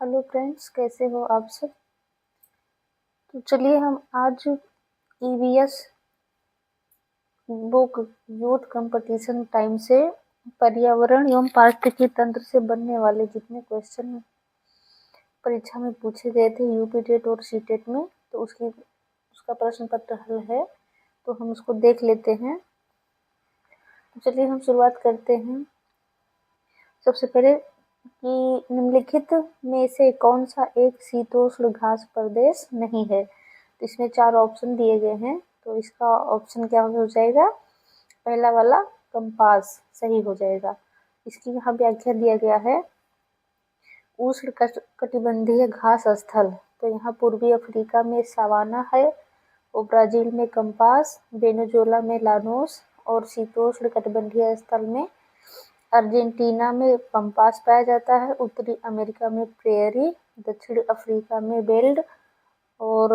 Hello friends, कैसे हो आप सब। तो चलिए हम आज EVS book youth competition time से पर्यावरण एवं पारिस्थितिकी तंत्र से बनने वाले जितने क्वेश्चन परीक्षा में पूछे गए थे यूपी टेट और सी टेट में, तो उसका प्रश्न पत्र हल है, तो हम उसको देख लेते हैं। तो चलिए हम शुरुआत करते हैं। सबसे पहले कि निम्नलिखित में से कौन सा एक शीतोष्ण घास प्रदेश नहीं है। तो इसमें 4 ऑप्शन दिए गए हैं, तो इसका ऑप्शन क्या हो जाएगा, पहला वाला कंपास सही हो जाएगा। इसकी यहाँ व्याख्या दिया गया है, उष्ण कटिबंधीय घास स्थल। तो यहाँ पूर्वी अफ्रीका में सवाना है, और ब्राजील में कंपास, वेनेजुएला में लानोस, और शीतोष्ण कटिबंधीय स्थल में अर्जेंटीना में पंपास पाया जाता है, उत्तरी अमेरिका में प्रेयरी, दक्षिण अफ्रीका में बेल्ड, और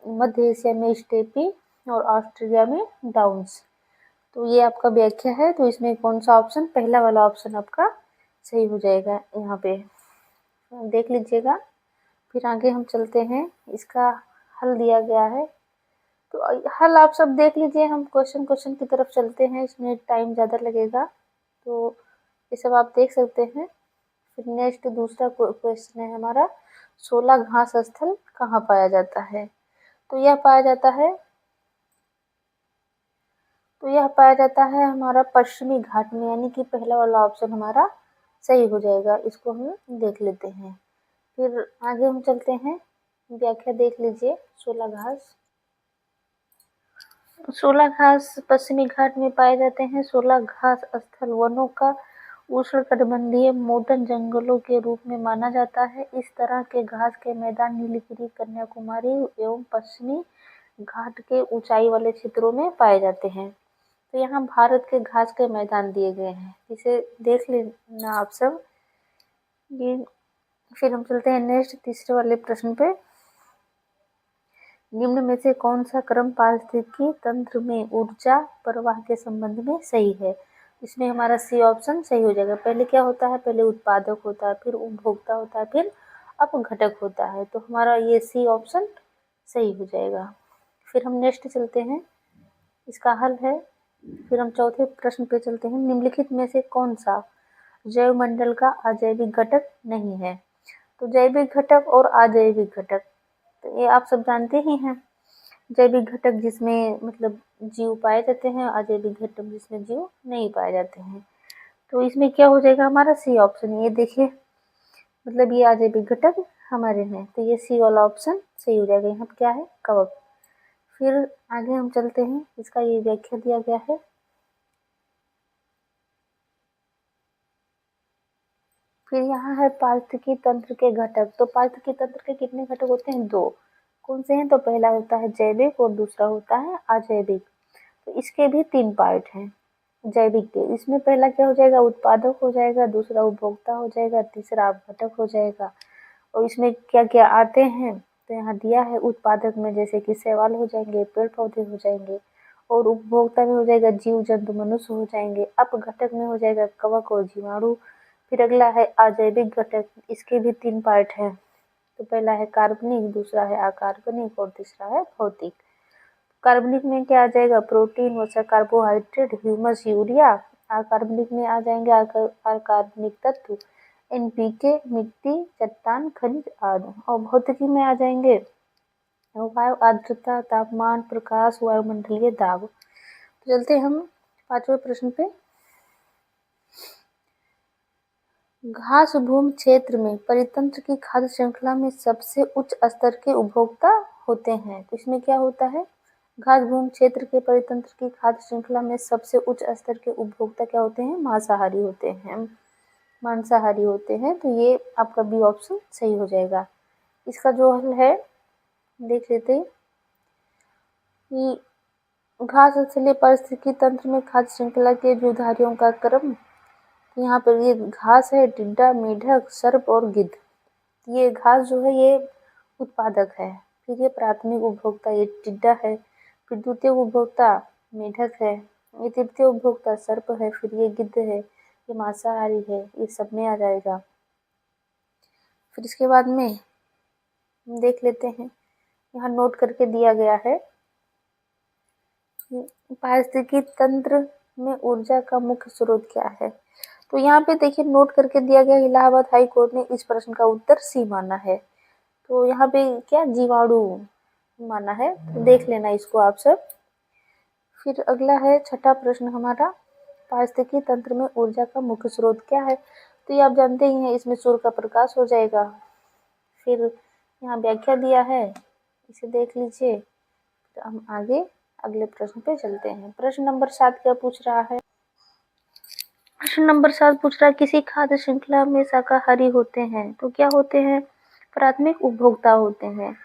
मध्य एशिया में स्टेपी, और ऑस्ट्रेलिया में डाउन्स। तो ये आपका व्याख्या है। तो इसमें कौन सा ऑप्शन, पहला वाला ऑप्शन आपका सही हो जाएगा। यहाँ पे देख लीजिएगा। फिर आगे हम चलते हैं, इसका हल दिया गया है। तो हल आप सब देख लीजिए, हम क्वेश्चन की तरफ चलते हैं, इसमें टाइम ज़्यादा लगेगा, तो ये सब आप देख सकते हैं। फिर नेक्स्ट दूसरा क्वेश्चन है हमारा, 16 घास स्थल कहाँ पाया जाता है। तो यह पाया जाता है हमारा पश्चिमी घाट में, यानी कि पहला वाला ऑप्शन हमारा सही हो जाएगा। इसको हम देख लेते हैं। फिर आगे हम चलते हैं, व्याख्या देख लीजिए। 16 घास पश्चिमी घाट में पाए जाते हैं। 16 घास स्थल वनों का उष्णकटिबंधीय मोटन जंगलों के रूप में माना जाता है। इस तरह के घास के मैदान नीलगिरी, कन्याकुमारी एवं पश्चिमी घाट के ऊंचाई वाले क्षेत्रों में पाए जाते हैं। तो यहाँ भारत के घास के मैदान दिए गए हैं, इसे देख लेना आप सब। ये फिर हम चलते हैं नेक्स्ट तीसरे वाले प्रश्न पे। निम्न में से कौन सा क्रम पारिस्थितिकी तंत्र में ऊर्जा प्रवाह के संबंध में सही है। इसमें हमारा सी ऑप्शन सही हो जाएगा। पहले क्या होता है, पहले उत्पादक होता है, फिर उपभोक्ता होता है, फिर अपघटक होता है। तो हमारा ये सी ऑप्शन सही हो जाएगा। फिर हम नेक्स्ट चलते हैं, इसका हल है। फिर हम चौथे प्रश्न पे चलते हैं, निम्नलिखित में से कौन सा जैव मंडल का अजैविक घटक नहीं है। तो जैविक घटक और अजैविक घटक, तो ये आप सब जानते ही हैं। जैविक घटक जिसमें मतलब जीव पाए जाते हैं, अजैविक घटक जिसमें जीव नहीं पाए जाते हैं। तो इसमें क्या हो जाएगा हमारा सी ऑप्शन। ये देखिए, मतलब ये अजैविक घटक हमारे हैं, तो ये सी वाला ऑप्शन सही हो जाएगा। यहाँ क्या है, कवक। फिर आगे हम चलते हैं, इसका ये व्याख्या दिया गया है। फिर यहाँ है पारिस्थितिकी तंत्र के घटक। तो पारिस्थितिकी तंत्र के कितने घटक होते हैं, 2। कौन से हैं, तो पहला होता है जैविक और दूसरा होता है अजैविक। तो इसके भी 3 पार्ट हैं जैविक के। इसमें पहला क्या हो जाएगा, उत्पादक हो जाएगा, दूसरा उपभोक्ता हो जाएगा, तीसरा अपघटक हो जाएगा। और इसमें क्या क्या आते हैं, तो यहाँ दिया है। उत्पादक में जैसे कि शैवाल हो जाएंगे, पेड़ पौधे हो जाएंगे, और उपभोक्ता में हो जाएगा जीव जंतु मनुष्य हो जाएंगे, अपघटक में हो जाएगा कवक और जीवाणु। फिर अगला है अजैविक घटक, इसके भी 3 पार्ट हैं। तो पहला है कार्बनिक, दूसरा है अकार्बनिक, और तीसरा है भौतिक। कार्बनिक में क्या आ जाएगा, प्रोटीन, वसा, कार्बोहाइड्रेट, ह्यूमस, यूरिया। अकार्बनिक में आ जाएंगे अकार्बनिक तत्व, एनपीके, मिट्टी, चट्टान, खनिज आदि। और भौतिकी में आ जाएंगे वायु, आर्द्रता, तापमान, प्रकाश, वायुमंडलीय दाब। तो चलते हम 5वें प्रश्न पे। घास भूमि क्षेत्र में परितंत्र की खाद्य श्रृंखला में सबसे उच्च स्तर के उपभोक्ता होते हैं। तो इसमें क्या होता है, घास भूमि क्षेत्र के परितंत्र की खाद्य श्रृंखला में सबसे उच्च स्तर के उपभोक्ता क्या होते हैं, मांसाहारी होते हैं। तो ये आपका बी ऑप्शन सही हो जाएगा। इसका जो हल है देख लेते हैं कि घास स्थलीय पारिस्थितिकी तंत्र में खाद्य श्रृंखला के जीवधारियों का क्रम। यहाँ पर ये घास है, टिड्डा, मेढक, सर्प और गिद्ध। ये घास जो है ये उत्पादक है, फिर ये प्राथमिक उपभोक्ता ये टिड्डा है, फिर द्वितीय उपभोक्ता मेढक है, ये तृतीय उपभोक्ता सर्प है, फिर ये गिद्ध है, ये मांसाहारी है, ये सब में आ जाएगा। फिर इसके बाद में हम देख लेते हैं, यहाँ नोट करके दिया गया है पारिस्थितिकी तंत्र में ऊर्जा का मुख्य स्रोत क्या है। तो यहाँ पे देखिए नोट करके दिया गया, इलाहाबाद हाई कोर्ट ने इस प्रश्न का उत्तर सी माना है। तो यहाँ पे क्या जीवाणु माना है, तो देख लेना इसको आप सब। फिर अगला है छठा प्रश्न हमारा, पारिस्थितिकी तंत्र में ऊर्जा का मुख्य स्रोत क्या है। तो ये आप जानते ही हैं, इसमें सूर्य का प्रकाश हो जाएगा। फिर यहाँ व्याख्या दिया है, इसे देख लीजिए। तो हम आगे अगले प्रश्न पे चलते हैं। प्रश्न नंबर 7 क्या पूछ रहा है। प्रश्न नंबर 7 पूछ रहा है, किसी खाद्य श्रृंखला में शाकाहारी होते हैं तो क्या होते हैं, प्राथमिक उपभोक्ता होते हैं।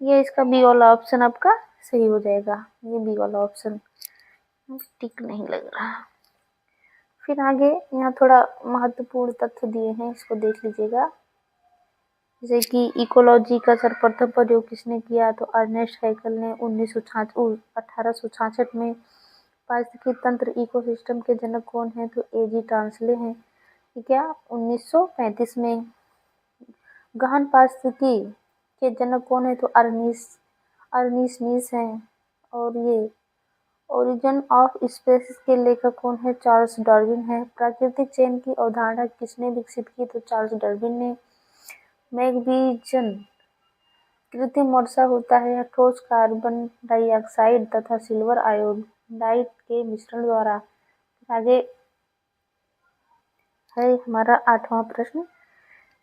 ये इसका बी वाला ऑप्शन आपका सही हो जाएगा। ये बी वाला ऑप्शन टिक नहीं लग रहा। फिर आगे यहाँ थोड़ा महत्वपूर्ण तथ्य दिए हैं, इसको देख लीजिएगा। जैसे कि इकोलॉजी का सर्वप्रथम प्रयोग किसने किया, तो अर्नेस्ट हैकेल ने 1866 में। पारिस्थितिकी तंत्र इकोसिस्टम के जनक कौन है, तो एजी टांसले हैं। क्या 1935 में। गहन पारिस्थितिकी के जनक कौन है, तो अर्निस हैं। और ये ओरिजिन ऑफ स्पीसीज के लेखक कौन है, चार्ल्स डार्विन है। प्राकृतिक चयन की अवधारणा किसने विकसित की, तो चार्ल्स डार्विन ने। मैग्नीशियम कृत्रिम वर्षा होता है या ठोस कार्बन डाइऑक्साइड तथा सिल्वर आयोडाइड के मिश्रण द्वारा। आगे है हमारा 8वां प्रश्न,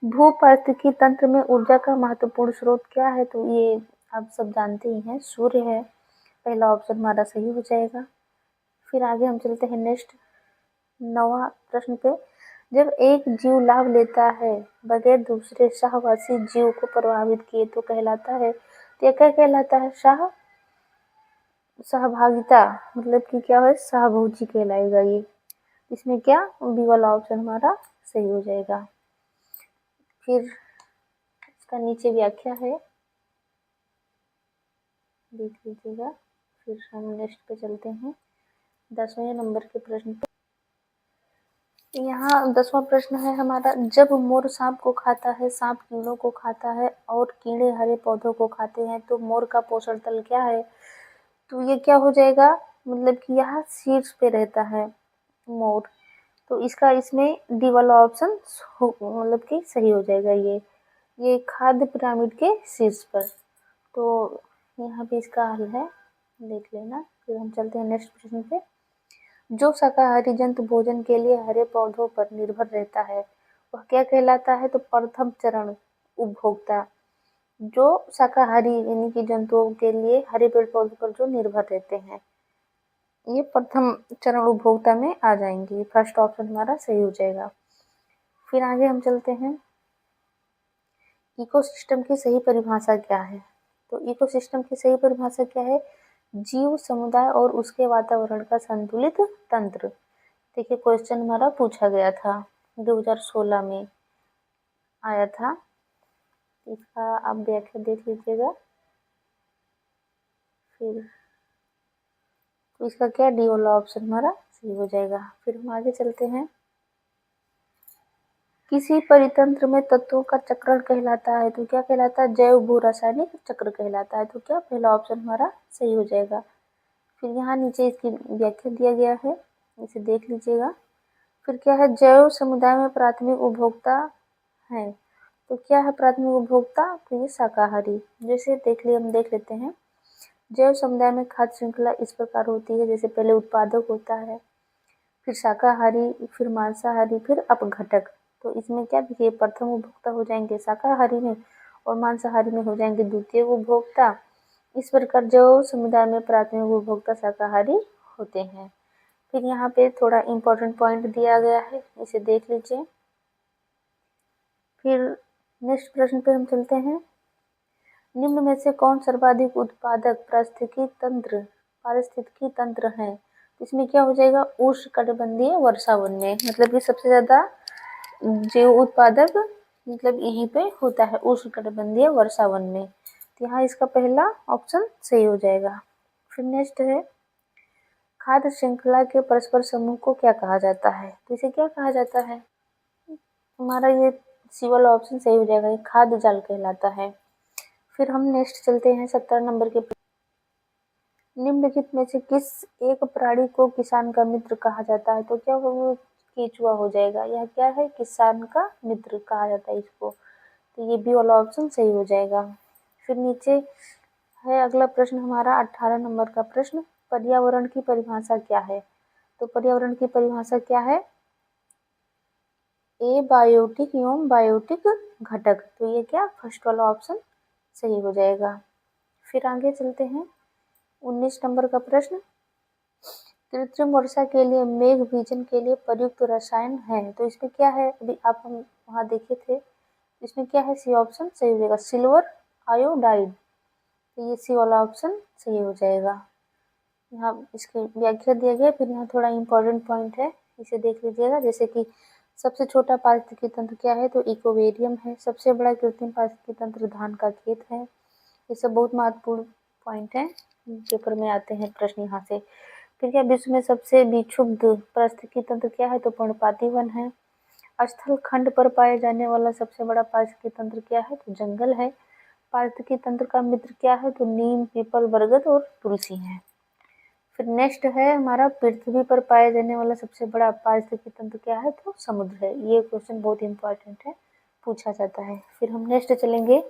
भूपारिस्थितिकी तंत्र में ऊर्जा का महत्वपूर्ण स्रोत क्या है। तो ये आप सब जानते ही हैं, सूर्य है। पहला ऑप्शन हमारा सही हो जाएगा। फिर आगे हम चलते हैं नेक्स्ट 9वां प्रश्न पे, जब एक जीव लाभ लेता है बगैर दूसरे सहवासी जीव को प्रभावित किए तो कहलाता है। तो यह क्या कहलाता है, सहभागिता, मतलब कि क्या है, सहभोजी कहलाएगा ये। इसमें क्या बी वाला ऑप्शन हमारा सही हो जाएगा। फिर इसका नीचे व्याख्या है, देख लीजिएगा। फिर हम नेक्स्ट पे चलते हैं 10वें नंबर के प्रश्न पे। यहाँ 10वां प्रश्न है हमारा, जब मोर सांप को खाता है, सांप कीड़ों को खाता है और कीड़े हरे पौधों को खाते हैं तो मोर का पोषण तल क्या है। तो ये क्या हो जाएगा, मतलब कि यहाँ शीर्ष पे रहता है मोर। तो इसका इसमें डी वाला ऑप्शन मतलब कि सही हो जाएगा। ये खाद्य पिरामिड के शीर्ष पर। तो यहाँ पे इसका हल है, देख लेना। फिर हम चलते हैं नेक्स्ट प्रश्न पे, जो शाकाहारी जंतु भोजन के लिए हरे पौधों पर निर्भर रहता है वह क्या कहलाता है, तो प्रथम चरण उपभोक्ता। जो शाकाहारी यानी कि जंतुओं के लिए हरे पेड़ पौधों पर जो निर्भर रहते हैं, ये प्रथम चरण उपभोक्ता में आ जाएंगे। फर्स्ट ऑप्शन हमारा सही हो जाएगा। फिर आगे हम चलते हैं, इकोसिस्टम की सही परिभाषा क्या है। तो इकोसिस्टम की सही परिभाषा क्या है, जीव समुदाय और उसके वातावरण का संतुलित तंत्र। देखिए क्वेश्चन हमारा पूछा गया था, 2016 में आया था। इसका आप व्याख्या देख लीजिएगा। फिर तो इसका क्या डी वाला ऑप्शन हमारा सही हो जाएगा। फिर हम आगे चलते हैं, किसी परितंत्र में तत्वों का चक्रण कहलाता है तो क्या कहलाता है, जैव भू रासायनिक चक्र कहलाता है। तो क्या पहला ऑप्शन हमारा सही हो जाएगा। फिर यहाँ नीचे इसकी व्याख्या दिया गया है, इसे देख लीजिएगा। फिर क्या है, जैव समुदाय में प्राथमिक उपभोक्ता है। तो क्या है प्राथमिक उपभोक्ता, तो ये शाकाहारी। जैसे हम देख लेते हैं, जैव समुदाय में खाद्य श्रृंखला इस प्रकार होती है, जैसे पहले उत्पादक होता है, फिर शाकाहारी, फिर मांसाहारी, फिर अपघटक। तो इसमें क्या देखिए, प्रथम उपभोक्ता हो जाएंगे शाकाहारी में और मांसाहारी में हो जाएंगे द्वितीय उपभोक्ता। इस प्रकार जैव समुदाय में प्राथमिक उपभोक्ता शाकाहारी होते हैं। फिर यहाँ पे थोड़ा इम्पोर्टेंट पॉइंट दिया गया है, इसे देख लीजिए। फिर नेक्स्ट प्रश्न पे हम चलते हैं, निम्न में से कौन सर्वाधिक उत्पादक पारिस्थितिकी तंत्र है। इसमें क्या हो जाएगा, उष्णकटिबंधीय वर्षावन में, मतलब कि सबसे ज्यादा जैव उत्पादक मतलब यहीं पे होता है, उष्णकटिबंधीय वर्षावन में। तो यहाँ इसका पहला ऑप्शन सही हो जाएगा। फिर नेक्स्ट है, खाद्य श्रृंखला के परस्पर समूह को क्या कहा जाता है। तो इसे क्या कहा जाता है, हमारा ये सी वाला ऑप्शन सही हो जाएगा, ये खाद्य जाल कहलाता है। फिर हम नेक्स्ट चलते हैं 17 नंबर के। निम्नलिखित में से किस एक प्राणी को किसान का मित्र कहा जाता है? तो क्या वो केचुआ हो जाएगा। यह क्या है? किसान का मित्र कहा जाता है इसको, तो ये बी वाला ऑप्शन सही हो जाएगा। फिर नीचे है अगला प्रश्न हमारा 18 नंबर का प्रश्न, पर्यावरण की परिभाषा क्या है? तो पर्यावरण की परिभाषा क्या है? ए बायोटिक एवं बायोटिक घटक, तो ये क्या फर्स्ट वाला ऑप्शन सही हो जाएगा। फिर आगे चलते हैं 19 नंबर का प्रश्न, कृत्रिम वर्षा के लिए मेघ बीजन के लिए प्रयुक्त रसायन है, तो इसमें क्या है? अभी आप हम वहाँ देखे थे, इसमें क्या है? सी ऑप्शन सही हो जाएगा, सिल्वर आयोडाइड, तो ये सी वाला ऑप्शन सही हो जाएगा। यहाँ इसकी व्याख्या दिया गया। फिर यहाँ थोड़ा इम्पोर्टेंट पॉइंट है, इसे देख लीजिएगा। जैसे कि सबसे छोटा पारिस्थितिकी तंत्र क्या है? तो इकोवेरियम है। सबसे बड़ा कृत्रिम पारिस्थितिकी तंत्र धान का खेत है। ये सब बहुत महत्वपूर्ण पॉइंट है, पेपर में आते हैं प्रश्न यहाँ से। फिर क्या विश्व में सबसे विक्षुब्ध पारिस्थितिकी तंत्र क्या है? तो पर्णपाती वन है। स्थल खंड पर पाए जाने वाला सबसे बड़ा पारिस्थितिकी तंत्र क्या है? तो जंगल है। पारिस्थितिकी तंत्र का मित्र क्या है? तो नीम, पीपल, बरगद और तुलसी है। फिर नेक्स्ट है हमारा, पृथ्वी पर पाया जाने वाला सबसे बड़ा पारिस्थितिकी तंत्र क्या है? तो समुद्र है। ये क्वेश्चन बहुत इंपॉर्टेंट है, पूछा जाता है। फिर हम नेक्स्ट चलेंगे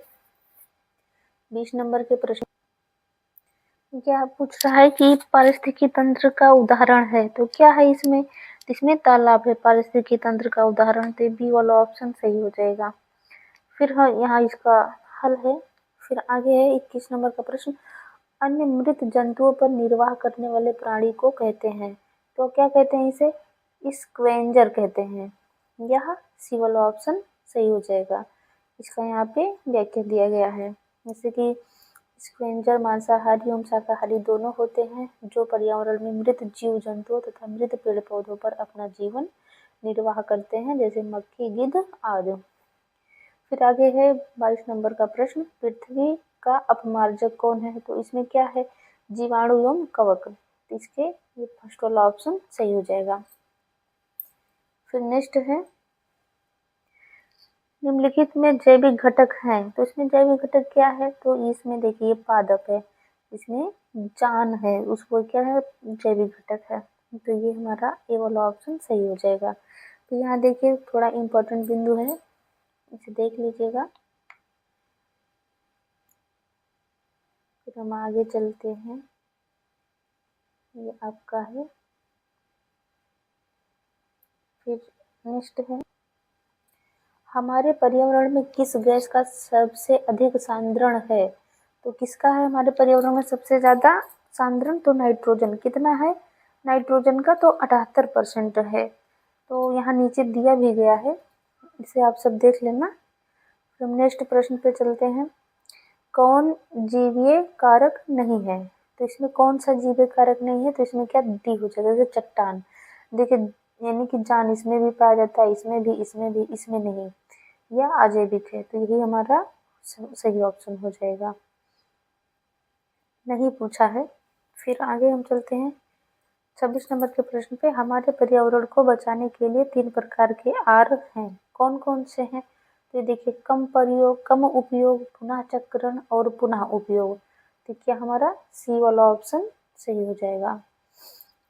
20 नंबर के प्रश्न। क्या पूछ रहा है कि पारिस्थितिकी तंत्र का उदाहरण है, तो क्या है इसमें? इसमें तालाब है पारिस्थितिकी तंत्र का उदाहरण, तो बी वाला ऑप्शन सही हो जाएगा। फिर हाँ, यहाँ इसका हल है। फिर आगे है 21 नंबर का प्रश्न, अन्य मृत जंतुओं पर निर्वाह करने वाले प्राणी को कहते हैं, तो क्या कहते हैं? इसे स्क्वेंजर कहते हैं। यह सी वाला ऑप्शन सही हो जाएगा। इसका यहाँ पे व्याख्या दिया गया है, जैसे कि स्क्वेंजर मांसाहारी एवं शाकाहारी दोनों होते हैं, जो पर्यावरण में मृत जीव जंतुओं तथा मृत पेड़ पौधों पर अपना जीवन निर्वाह करते हैं, जैसे मक्खी, गिद्ध आदि। फिर आगे है 22 नंबर का प्रश्न, पृथ्वी का अपमार्जक कौन है? तो इसमें क्या है? जीवाणु एवं कवक, इसके ये फर्स्ट वाला ऑप्शन सही हो जाएगा। फिर नेक्स्ट है, निम्नलिखित में जैविक घटक हैं, तो इसमें जैविक घटक क्या है? तो इसमें देखिए पादप है, इसमें जान है, उसको क्या है? जैविक घटक है, तो ये हमारा ए वाला ऑप्शन सही हो जाएगा। तो यहाँ देखिए थोड़ा इम्पोर्टेंट बिंदु है, इसे देख लीजिएगा। फिर हम आगे चलते हैं, ये आपका है। फिर नेक्स्ट है, हमारे पर्यावरण में किस गैस का सबसे अधिक सांद्रण है? तो किसका है हमारे पर्यावरण में सबसे ज़्यादा सांद्रण? तो नाइट्रोजन। कितना है नाइट्रोजन का? तो 78% है। तो यहाँ नीचे दिया भी गया है, इसे आप सब देख लेना। फिर हम नेक्स्ट प्रश्न पे चलते हैं, कौन जीवीय कारक नहीं है? तो इसमें कौन सा जीवीय कारक नहीं है? तो इसमें क्या डी हो जाएगा, जैसे चट्टान। देखिए, यानी कि जान इसमें भी पाया जाता है, इसमें भी, इसमें भी, इसमें नहीं, यह अजैविक है, तो यही हमारा सही ऑप्शन हो जाएगा। नहीं पूछा है। फिर आगे हम चलते हैं 26 नंबर के प्रश्न पे, हमारे पर्यावरण को बचाने के लिए 3 प्रकार के आर हैं, कौन कौन से हैं? तो ये देखिए, कम प्रयोग, कम उपयोग, पुनः चक्रण और पुनः उपयोग, तो क्या हमारा सी वाला ऑप्शन सही हो जाएगा।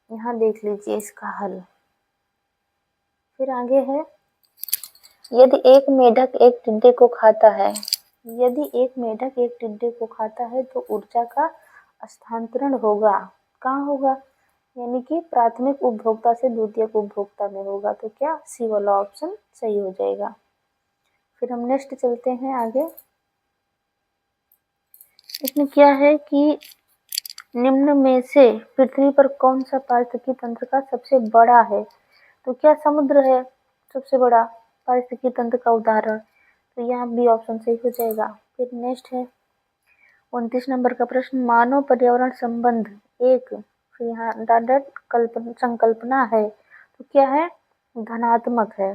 यहाँ देख लीजिए इसका हल। फिर आगे है, यदि एक मेढक एक टिड्डे को खाता है, यदि एक मेढक एक टिड्डे को खाता है तो ऊर्जा का स्थानांतरण होगा, कहाँ होगा? यानी कि प्राथमिक उपभोक्ता से द्वितीयक उपभोक्ता में होगा, तो क्या सी वाला ऑप्शन सही हो जाएगा। फिर हम नेक्स्ट चलते हैं आगे। इसमें क्या है कि निम्न में से पृथ्वी पर कौन सा पारिस्थितिकी तंत्र का सबसे बड़ा है? तो क्या समुद्र है सबसे बड़ा पारिस्थितिकी तंत्र का उदाहरण, तो यहाँ बी ऑप्शन सही हो जाएगा। फिर नेक्स्ट है 29 नंबर का प्रश्न, मानव पर्यावरण संबंध एक, फिर यहाँ डाडट संकल्पना है, तो क्या है? धनात्मक है,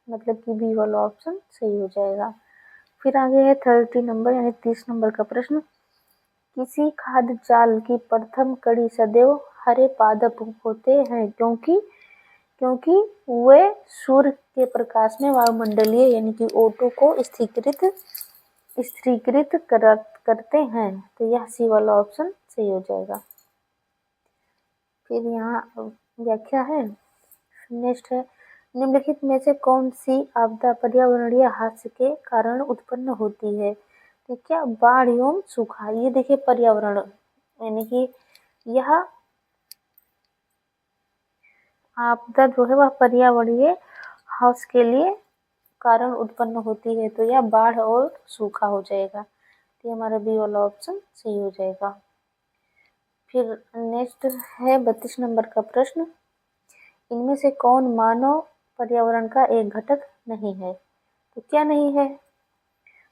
मतलब कि बी वाला ऑप्शन सही हो जाएगा। फिर आगे है 30 नंबर यानी 30 नंबर का प्रश्न, किसी खाद्य जाल की प्रथम कड़ी सदैव हरे पादप होते हैं, क्योंकि क्योंकि वे सूर्य के प्रकाश में वायुमंडलीय यानी कि O2 को स्थिरीकृत करते हैं। तो यह सी वाला ऑप्शन सही हो जाएगा। फिर यहाँ व्याख्या है। नेक्स्ट है, निम्नलिखित में से कौन सी आपदा पर्यावरणीय हादसे के कारण उत्पन्न होती है? तो क्या बाढ़ एवं सूखा। ये देखिए पर्यावरण यानी कि यह आपदा जो है वह पर्यावरणीय हादसे के लिए कारण उत्पन्न होती है। तो यह बाढ़ और सूखा हो जाएगा। तो हमारा बी वाला ऑप्शन सही हो जाएगा। फिर नेक्स्ट है 32 नंबर का प्रश्न, इनमें से कौन मानव पर्यावरण का एक घटक नहीं है? तो क्या नहीं है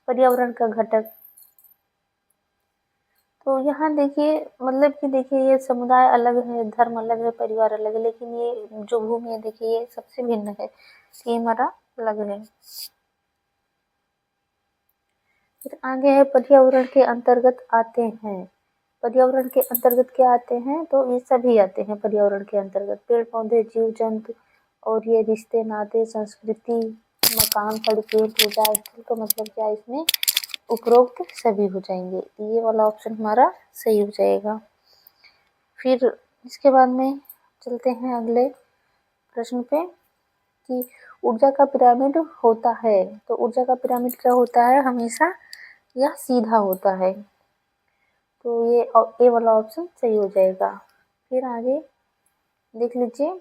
पर्यावरण का घटक? तो यहाँ देखिए मतलब कि देखिए ये समुदाय अलग है, धर्म अलग है, परिवार अलग है, लेकिन ये जो भूमि है देखिए ये सबसे भिन्न है, ये हमारा अलग है। फिर आगे है पर्यावरण के अंतर्गत आते हैं। पर्यावरण के अंतर्गत क्या आते हैं? तो ये सभी आते हैं पर्यावरण के अंतर्गत, पेड़ पौधे, जीव जंतु और ये रिश्ते नाते, संस्कृति, मकान, सड़कें, पूजा स्थल। तो मतलब क्या इसमें उपरोक्त सभी हो जाएंगे। ये वाला ऑप्शन हमारा सही हो जाएगा। फिर इसके बाद में चलते हैं अगले प्रश्न पे कि ऊर्जा का पिरामिड होता है। तो ऊर्जा का पिरामिड क्या होता है? हमेशा यह सीधा होता है। तो ये ए वाला ऑप्शन सही हो जाएगा। फिर आगे देख लीजिए,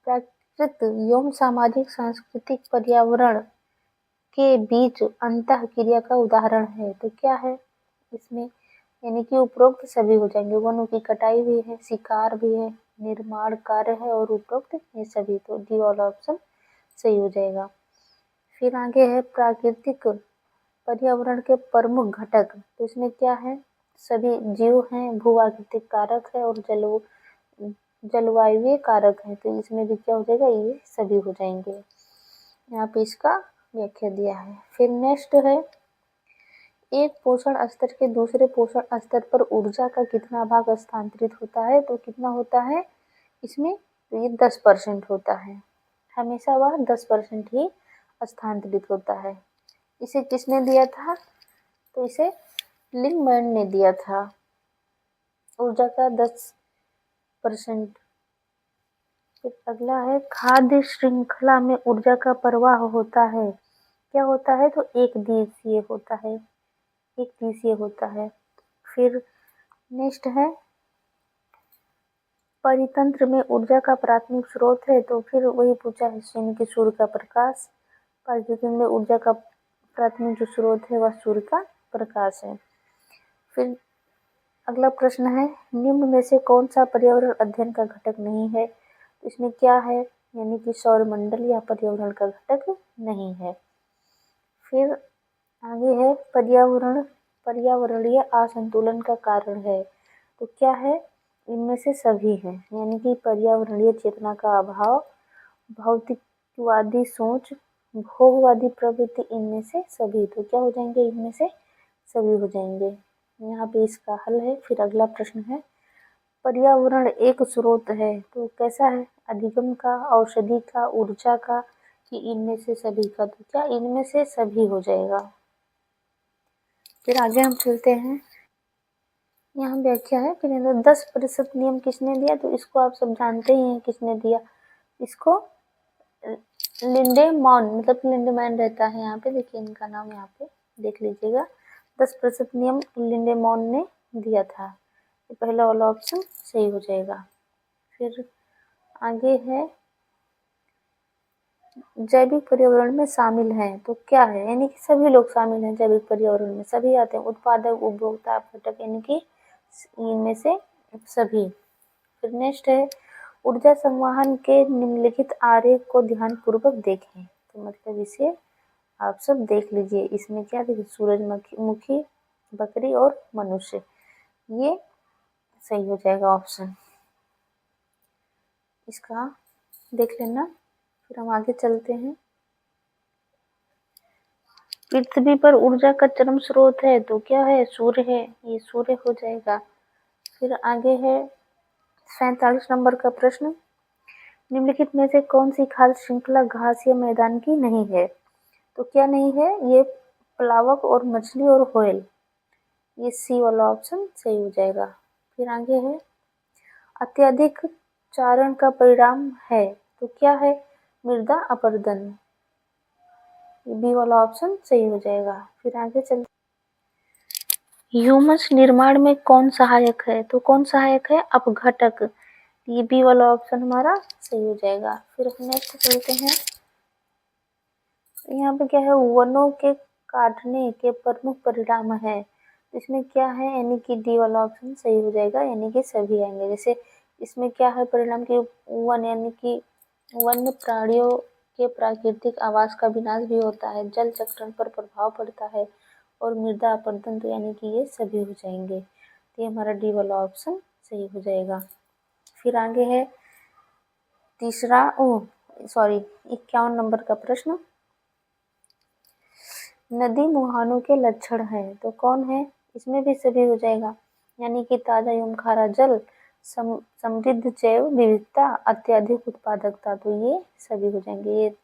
प्राकृतिक एवं सामाजिक सांस्कृतिक पर्यावरण के बीच अंतः क्रिया का उदाहरण है। तो क्या है इसमें? यानी कि उपरोक्त सभी हो जाएंगे। वनों की कटाई भी है, शिकार भी है, निर्माण कार्य है और उपरोक्त ये सभी। तो डी वाला ऑप्शन सही हो जाएगा। फिर आगे है प्राकृतिक पर्यावरण के प्रमुख घटक। तो इसमें क्या है? सभी जीव हैं, भू-आकृतिक कारक है और जलवायु कारक है। तो इसमें भी क्या हो जाएगा? ये सभी हो जाएंगे। यहाँ पे इसका व्याख्या दिया है। फिर नेक्स्ट है, एक पोषण स्तर के दूसरे पोषण स्तर पर ऊर्जा का कितना भाग स्थानांतरित होता है? तो कितना होता है इसमें? तो ये 10% होता है। हमेशा वह 10% ही स्थानांतरित होता है। इसे किसने दिया था? तो इसे लिंगमैन ने दिया था। ऊर्जा का 10%। फिर अगला है, खाद्य श्रृंखला में ऊर्जा का प्रवाह होता है। क्या होता है? तो एक दिवसीय होता है, एक दिवसीय होता है। फिर नेक्स्ट है, परितंत्र में ऊर्जा का प्राथमिक स्रोत है। तो फिर वही पूछा है यानी कि सूर्य का प्रकाश। परितंत्र में ऊर्जा का प्राथमिक जो स्रोत है वह सूर्य का प्रकाश है। फिर अगला प्रश्न है, निम्न में से कौन सा पर्यावरण अध्ययन का घटक नहीं है? इसमें क्या है? यानी कि सौरमंडल या पर्यावरण का घटक नहीं है। फिर आगे है, पर्यावरणीय असंतुलन का कारण है। तो क्या है? इनमें से सभी हैं, यानी कि पर्यावरणीय चेतना का अभाव, भौतिकवादी सोच, भोगवादी प्रवृत्ति, इनमें से सभी। तो क्या हो जाएंगे? इनमें से सभी हो जाएंगे। यहाँ पे इसका हल है। फिर अगला प्रश्न है, पर्यावरण एक स्रोत है तो कैसा है? अधिगम का, औषधि का, ऊर्जा का, कि इनमें से सभी का? तो क्या इनमें से सभी हो जाएगा। फिर आगे हम चलते हैं, यहाँ व्याख्या है कि 10% नियम किसने दिया? तो इसको आप सब जानते ही हैं किसने दिया। इसको लिंडेमॉन, मतलब लिंडेमैन रहता है यहाँ पे, देखिए इनका नाम यहाँ पे देख लीजिएगा। 10% नियम लिंडेमॉन ने दिया था। तो पहला वाला ऑप्शन सही हो जाएगा। फिर आगे है, जैविक पर्यावरण में शामिल हैं। तो क्या है? यानी कि सभी लोग शामिल हैं जैविक पर्यावरण में, सभी आते हैं, उत्पादक, उपभोक्ता, घटक, यानी कि इनमें से सभी। फिर नेक्स्ट है, ऊर्जा संवहन के निम्नलिखित आरेख को ध्यानपूर्वक देखें। तो मतलब इसे आप सब देख लीजिए। इसमें क्या देखिए, सूरजमुखी, बकरी और मनुष्य, ये सही हो जाएगा ऑप्शन इसका, देख लेना। फिर हम आगे चलते हैं, पृथ्वी पर ऊर्जा का चरम स्रोत है। तो क्या है? सूर्य है, ये सूर्य हो जाएगा। फिर आगे है, 47 नंबर का प्रश्न, निम्नलिखित में से कौन सी खाद्य श्रृंखला घास या मैदान की नहीं है? तो क्या नहीं है? ये प्लावक और मछली और व्हेल, ये सी वाला ऑप्शन सही हो जाएगा। फिर आगे है, अत्यधिक चारण का परिणाम है, तो क्या है? मृदा अपरदन, ये बी वाला ऑप्शन सही हो जाएगा। फिर आगे चलते, ह्यूमस निर्माण में कौन सहायक है? तो कौन सहायक है? अपघटक, ये बी वाला ऑप्शन हमारा सही हो जाएगा। फिर नेक्स्ट चलते हैं, यहाँ पे क्या है? वनों के काटने के प्रमुख परिणाम है, इसमें क्या है? यानी कि डी वाला ऑप्शन सही हो जाएगा, यानी कि सभी आएंगे। जैसे इसमें क्या है परिणाम की वन, यानी कि वन्य प्राणियों के प्राकृतिक आवास का विनाश भी होता है, जल चक्रण पर प्रभाव पड़ता है और मृदा अपरदन, तो यानी कि ये सभी हो जाएंगे। तो ये हमारा डी वाला ऑप्शन सही हो जाएगा। फिर आगे है तीसरा 51 नंबर का प्रश्न, नदी मुहानों के लक्षण है, तो कौन है? इसमें भी सभी हो जाएगा, यानी कि ताजा एवं खारा जल, समृद्ध जैव विविधता, अत्यधिक उत्पादकता, तो ये सभी हो जाएंगे। ये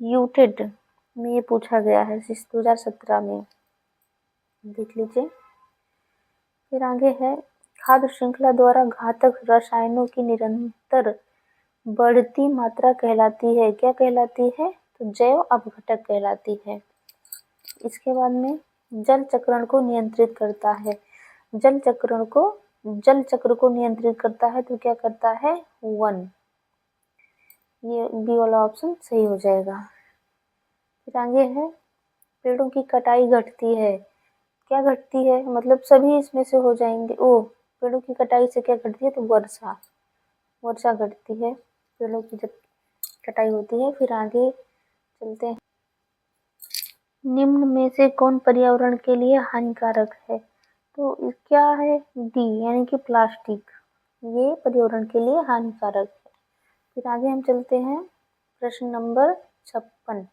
यूटेड में ये पूछा गया है 2017 में, देख लीजिए। फिर आगे है, खाद्य श्रृंखला द्वारा घातक रसायनों की निरंतर बढ़ती मात्रा कहलाती है, क्या कहलाती है? तो जैव अपघटक कहलाती है। इसके बाद में जल चक्रण को नियंत्रित करता है, जल चक्र को नियंत्रित करता है, तो क्या करता है? वन, ये बी वाला ऑप्शन सही हो जाएगा। फिर आगे है, पेड़ों की कटाई घटती है, क्या घटती है? मतलब सभी इसमें से हो जाएंगे। पेड़ों की कटाई से क्या घटती है? तो वर्षा घटती है, पेड़ों की जब कटाई होती है। फिर आगे चलते हैं, निम्न में से कौन पर्यावरण के लिए हानिकारक है? तो क्या है? डी, यानी कि प्लास्टिक, ये पर्यावरण के लिए हानिकारक है। फिर आगे हम चलते हैं, प्रश्न नंबर 56,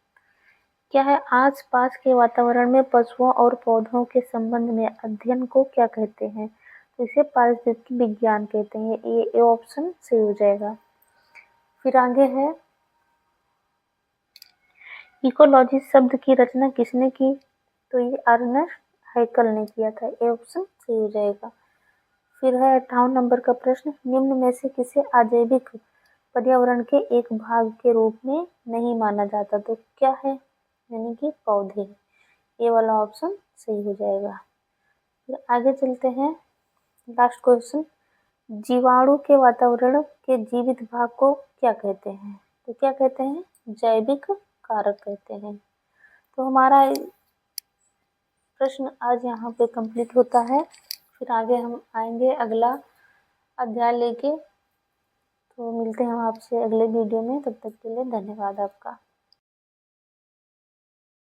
क्या है? आसपास के वातावरण में पशुओं और पौधों के संबंध में अध्ययन को क्या कहते हैं? तो इसे पारिस्थितिकी विज्ञान कहते हैं, ये ऑप्शन सही हो जाएगा। फिर आगे है, इकोलॉजी शब्द की रचना किसने की? तो ये अर्नेस्ट हैकल ने किया था, ये ऑप्शन सही हो जाएगा। फिर है 58 नंबर का प्रश्न, निम्न में से किसे अजैविक पर्यावरण के एक भाग के रूप में नहीं माना जाता? तो क्या है? यानी कि पौधे, ये वाला ऑप्शन सही हो जाएगा। फिर आगे चलते हैं, लास्ट क्वेश्चन, जीवाणु के वातावरण के जीवित भाग को क्या कहते हैं? तो क्या कहते हैं? जैविक कारक कहते हैं। तो हमारा प्रश्न आज यहाँ पे कंप्लीट होता है। फिर आगे हम आएंगे अगला अध्याय लेके, तो मिलते हैं हम आपसे अगले वीडियो में। तब तक के लिए धन्यवाद आपका।